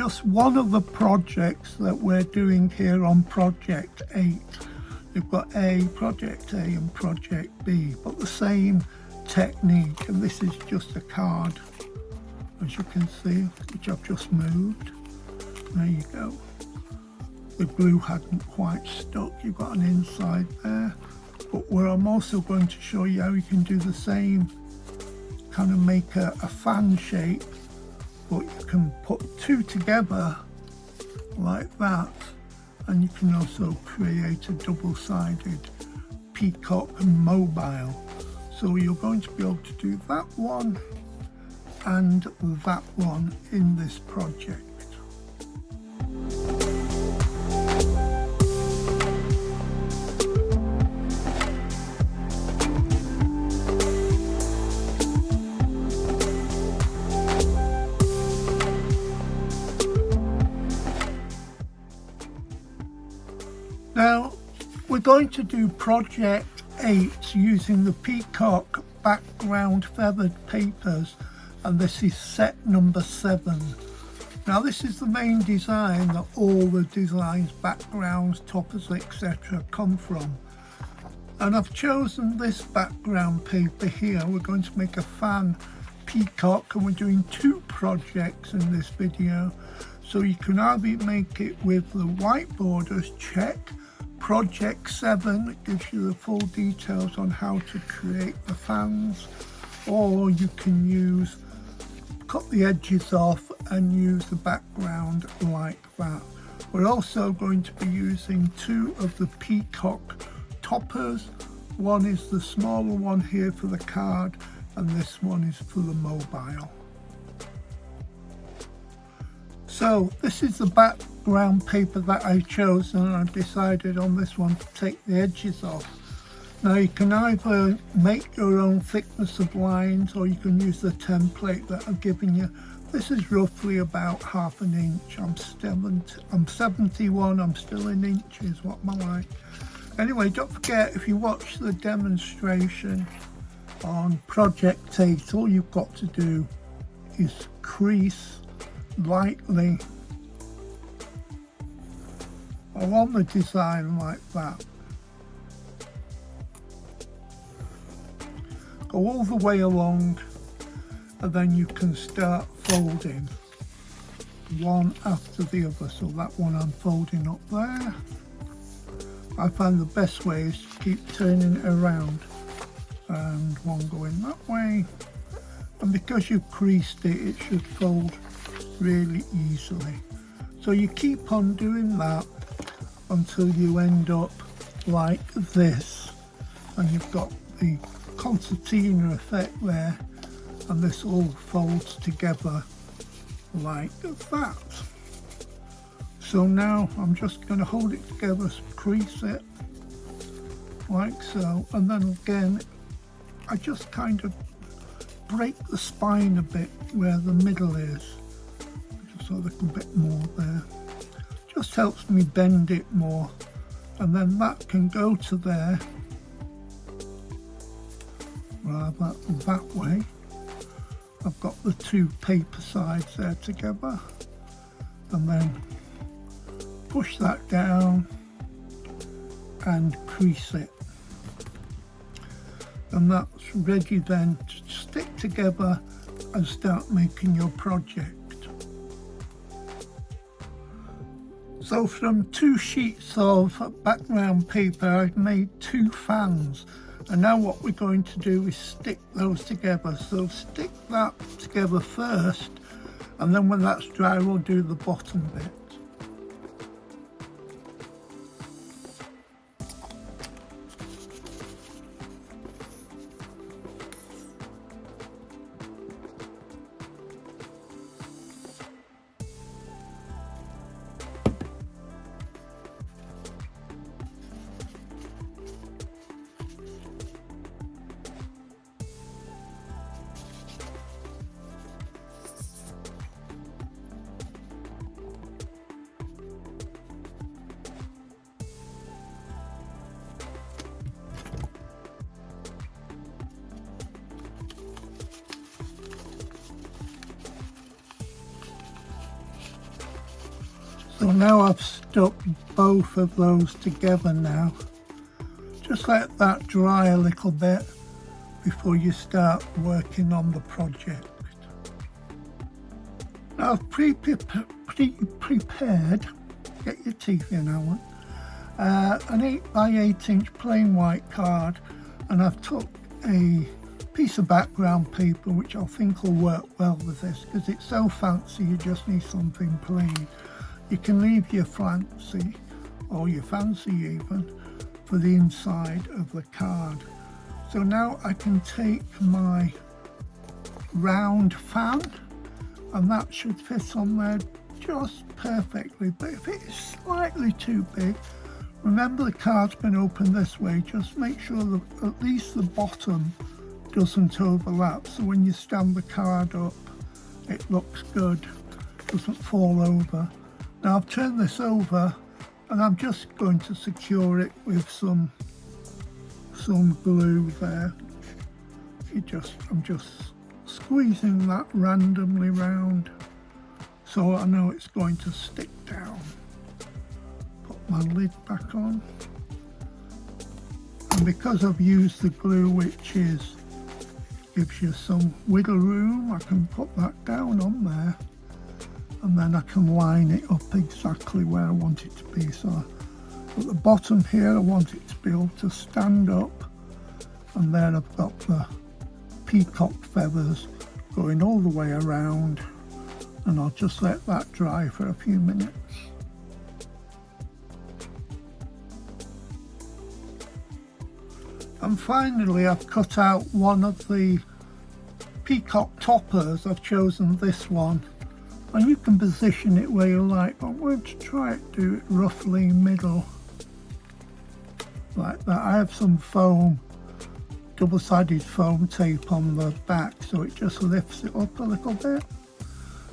just one of the projects that we're doing here on Project 8. You've got Project A and Project B, but the same technique, and this is just a card, as you can see, which I've just moved. There you go. The glue hadn't quite stuck, you've got an inside there. But where I'm also going to show you how you can do the same, kind of make a fan shape, but you can put two together like that, and you can also create a double-sided Peacock mobile. So you're going to be able to do that one and that one in this project. Now, we're going to do Project 8 using the Peacock background feathered papers, and this is set number 7. Now, this is the main design that all the designs, backgrounds, toppers, etc. come from. And I've chosen this background paper here. We're going to make a fan peacock, and we're doing 2 projects in this video. So you can either make it with the white borders, check. Project 7 gives you the full details on how to create the fans, or you can cut the edges off and use the background like that. We're also going to be using 2 of the Peacock toppers. One is the smaller one here for the card, and this one is for the mobile. So this is the background paper that I chose, and I decided on this one to take the edges off. Now you can either make your own thickness of lines, or you can use the template that I've given you. This is roughly about ½ an inch. I'm 71, I'm still in inches, what am I like? Anyway, don't forget, if you watch the demonstration on Project 8, all you've got to do is crease lightly along the design like that. Go all the way along, and then you can start folding one after the other. So that one I'm folding up there. I find the best way is to keep turning it around, and one going that way, and because you've creased it, it should fold really easily. So you keep on doing that until you end up like this, and you've got the concertina effect there, and this all folds together like that. So now I'm just going to hold it together, crease it like so, and then again I just kind of break the spine a bit where the middle is, just a little bit more there. Just helps me bend it more, and then that can go to there rather that way. I've got the 2 paper sides there together, and then push that down and crease it, and that's ready then to stick together and start making your project. So from 2 sheets of background paper I've made 2 fans, and now what we're going to do is stick those together. So stick that together first, and then when that's dry we'll do the bottom bit. So now I've stuck both of those together now. Just let that dry a little bit before you start working on the project. Now I've prepared, get your teeth in, Alan, an 8x8" plain white card, and I've took a piece of background paper which I think will work well with this because it's so fancy you just need something plain. You can leave your fancy, or your fancy even, for the inside of the card. So now I can take my round fan, and that should fit on there just perfectly. But if it is slightly too big, remember the card's been opened this way, just make sure that at least the bottom doesn't overlap, so when you stand the card up it looks good, doesn't fall over. Now I've turned this over and I'm just going to secure it with some glue there. I'm just squeezing that randomly round so I know it's going to stick down. Put my lid back on, and because I've used the glue which gives you some wiggle room, I can put that down on there, and then I can line it up exactly where I want it to be. So at the bottom here I want it to be able to stand up, and there I've got the peacock feathers going all the way around, and I'll just let that dry for a few minutes. And finally I've cut out one of the peacock toppers. I've chosen this one, and you can position it where you like, but I'm going to try to do it roughly middle like that. I have some foam, double-sided foam tape on the back, so it just lifts it up a little bit,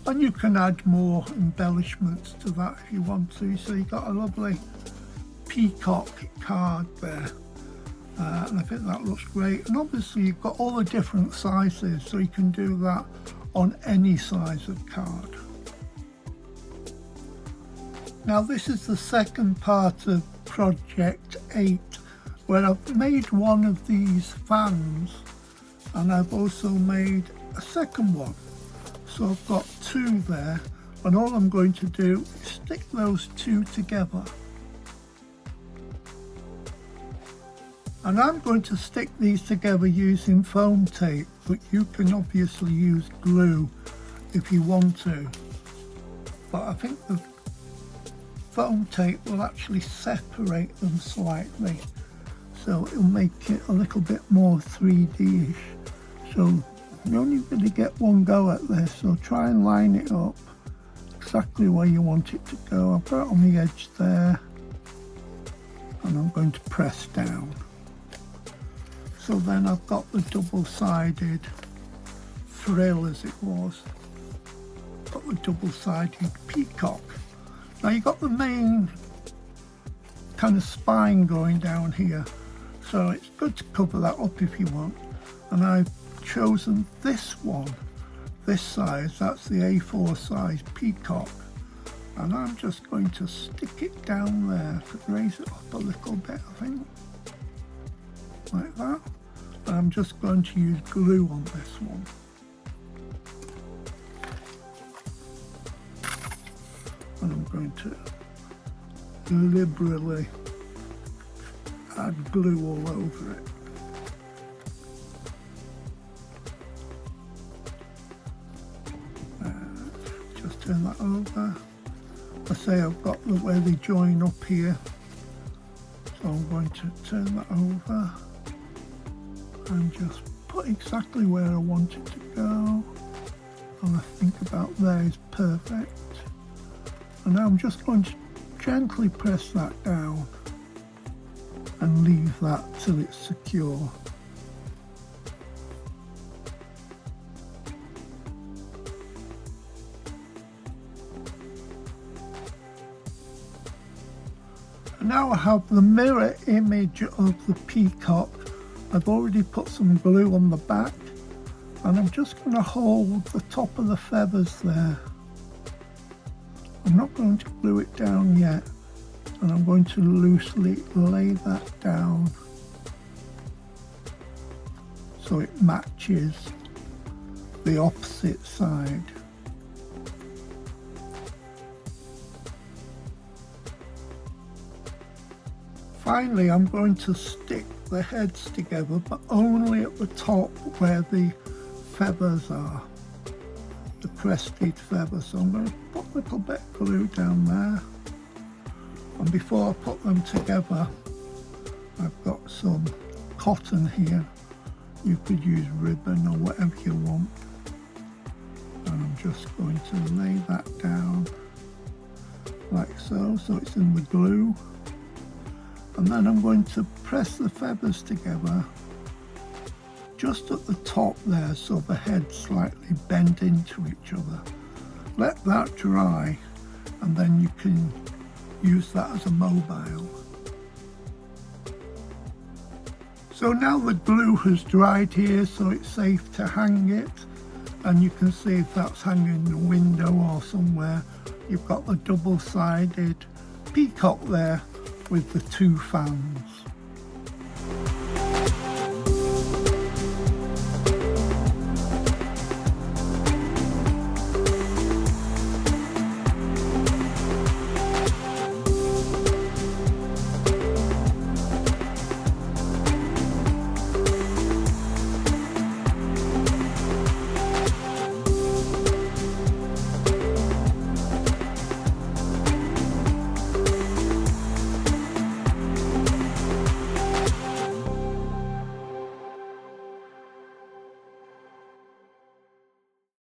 and you can add more embellishments to that if you want to. So you've got a lovely peacock card there. And I think that looks great, and obviously you've got all the different sizes, so you can do that on any size of card. Now this is the second part of Project 8, where I've made one of these fans, and I've also made a second one. So I've got two there, and all I'm going to do is stick those two together. And I'm going to stick these together using foam tape, but you can obviously use glue if you want to. But I think the foam tape will actually separate them slightly, so it'll make it a little bit more 3D-ish. So you're only going to get one go at this, so try and line it up exactly where you want it to go. I've got it on the edge there, and I'm going to press down. So then I've got the double-sided frill, as it was, got the double-sided peacock. Now you've got the main kind of spine going down here, so it's good to cover that up if you want. And I've chosen this one, this size, that's the A4 size peacock, and I'm just going to stick it down there to raise it up a little bit, I think, like that. And I'm just going to use glue on this one. And I'm going to liberally add glue all over it. Just turn that over. I say I've got the where they join up here, so I'm going to turn that over and just put exactly where I want it to go, and I think about there is perfect. And now I'm just going to gently press that down and leave that till it's secure. And now I have the mirror image of the peacock. I've already put some glue on the back, and I'm just going to hold the top of the feathers there, I'm not going to glue it down yet, and I'm going to loosely lay that down so it matches the opposite side. Finally, I'm going to stick the heads together, but only at the top where the feathers are, the crested feathers. So I'm going to put a little bit of glue down there, and before I put them together, I've got some cotton here. You could use ribbon or whatever you want, and I'm just going to lay that down like so, so it's in the glue. And then I'm going to press the feathers together just at the top there, so the heads slightly bend into each other. Let that dry, and then you can use that as a mobile. So now the glue has dried here, so it's safe to hang it, and you can see if that's hanging in the window or somewhere. You've got the double-sided peacock there with the two fans.